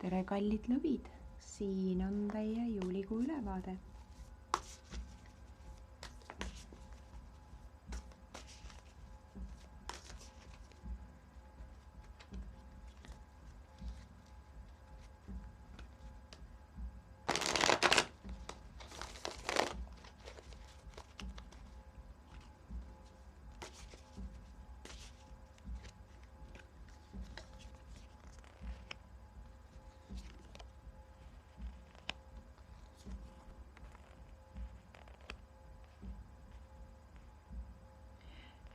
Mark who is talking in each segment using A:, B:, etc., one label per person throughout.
A: Tere, kallid lõvid! Siin on teie juulikuu ülevaade.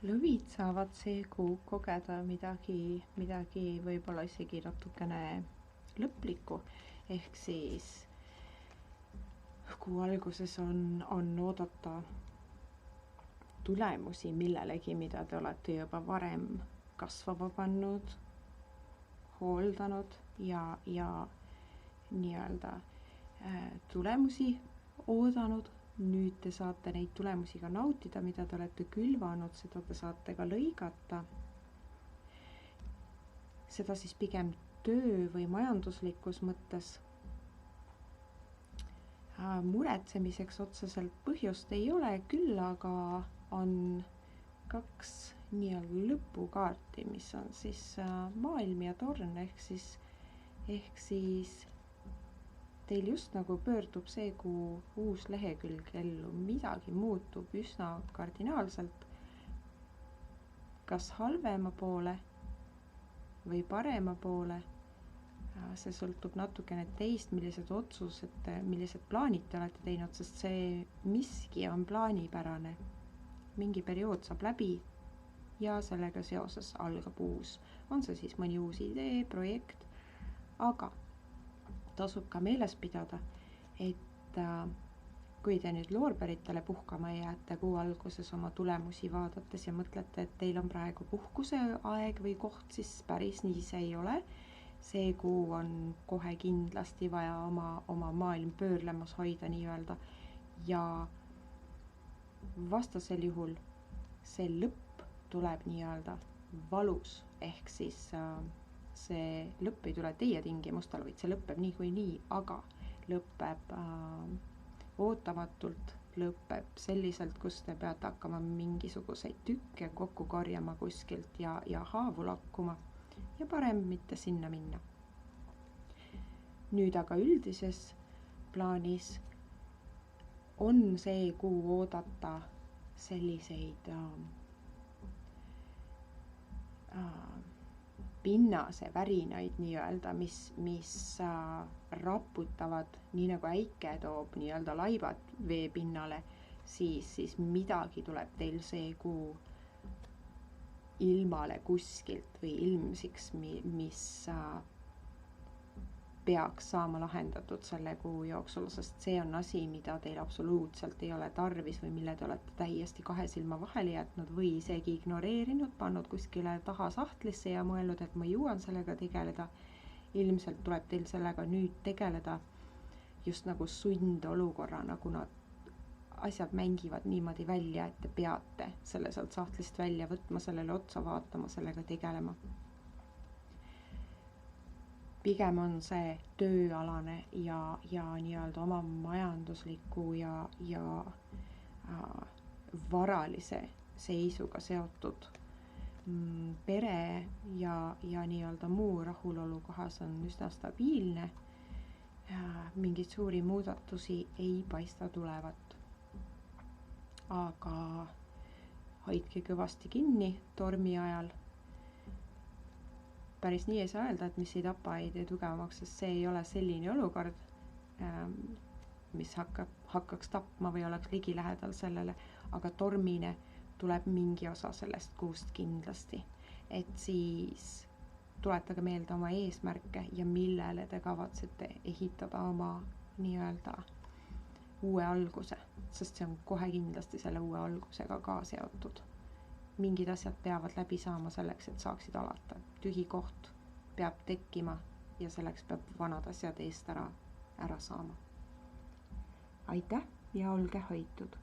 A: Lõvid saavad see kuu kogeda midagi võib-olla isegi natukene lõplikku, ehk siis kuu alguses on oodata tulemusi millelegi, mida te olete juba varem kasvama pannud, hooldanud ja nii-öelda tulemusi oodanud. Nüüd te saate neid tulemusi ka nautida, mida te olete külvanud, seda te saate ka lõigata. Seda siis pigem töö või majanduslikus mõttes. Muretsemiseks otseselt põhjust ei ole, küll aga on kaks nii-öelda lõpukaarti, mis on siis maailm ja torn, ehk siis teil just nagu pöördub see kuu uus lehekülg ellu, midagi muutub üsna kardinaalselt, kas halvema poole või parema poole. See sõltub natukene teist, millised otsused, millised plaanid te olete teinud, sest see miski on plaanipärane. Mingi periood saab läbi ja sellega seoses algab uus. On see siis mõni uus idee, projekt, aga tasub ka meeles pidada, et kui te nüüd loorberitele puhkama jääte kuu alguses oma tulemusi vaadates ja mõtlete, et teil on praegu puhkuse aeg või koht, siis päris nii see ei ole. See kuu on kohe kindlasti vaja oma maailm pöörlemas hoida nii-öelda ja vastasel juhul see lõpp tuleb nii-öelda valus, ehk siis see lõpp ei tule teie tingimustel, vaid see lõpeb niikuinii, aga lõpeb ootamatult, lõpeb selliselt, kus te peate hakkama mingisuguseid tükke kokku korjama kuskilt ja haavu lakkuma ja parem mitte sinna minna. Nüüd aga üldises plaanis on see kuu oodata selliseid pinnase värinaid nii-öelda, mis raputavad, nii nagu äike toob nii-öelda laibad vee pinnale, siis midagi tuleb teil see kuu ilmale kuskilt või ilmsiks, mis peaks saama lahendatud selle kuu jooksul, sest see on asi, mida teil absoluutselt ei ole tarvis või mille te olete täiesti kahe silma vahele jätnud või isegi ignoreerinud, pannud kuskile taha sahtlisse ja mõelnud, et ma jõuan sellega tegeleda. Ilmselt tuleb teil sellega nüüd tegeleda just nagu sundolukorrana, kuna asjad mängivad niimoodi välja, et te peate selle sealt sahtlist välja võtma, sellele otsa vaatama, sellega tegelema. Pigem on see tööalane ja nii-öelda oma majandusliku ja varalise seisuga seotud. Pere ja nii-öelda muu rahulolu kohas on üsna stabiilne. Mingid suuri muudatusi ei paista tulevat. Aga hoidke kõvasti kinni tormi ajal. Päris nii ei saa öelda, et mis ei tapa, ei tee tugevamaks, sest see ei ole selline olukord, mis hakkaks tapma või oleks ligilähedal sellele, aga tormine tuleb mingi osa sellest kuust kindlasti. Et siis tuletage meelde oma eesmärke ja millele te kavatsete ehitada oma nii-öelda uue alguse, sest see on kohe kindlasti selle uue algusega ka seotud. Mingid asjad peavad läbi saama selleks, et saaksid alata. Tühi koht peab tekkima ja selleks peab vanad asjad eest ära saama. Aitäh ja olge hoitud!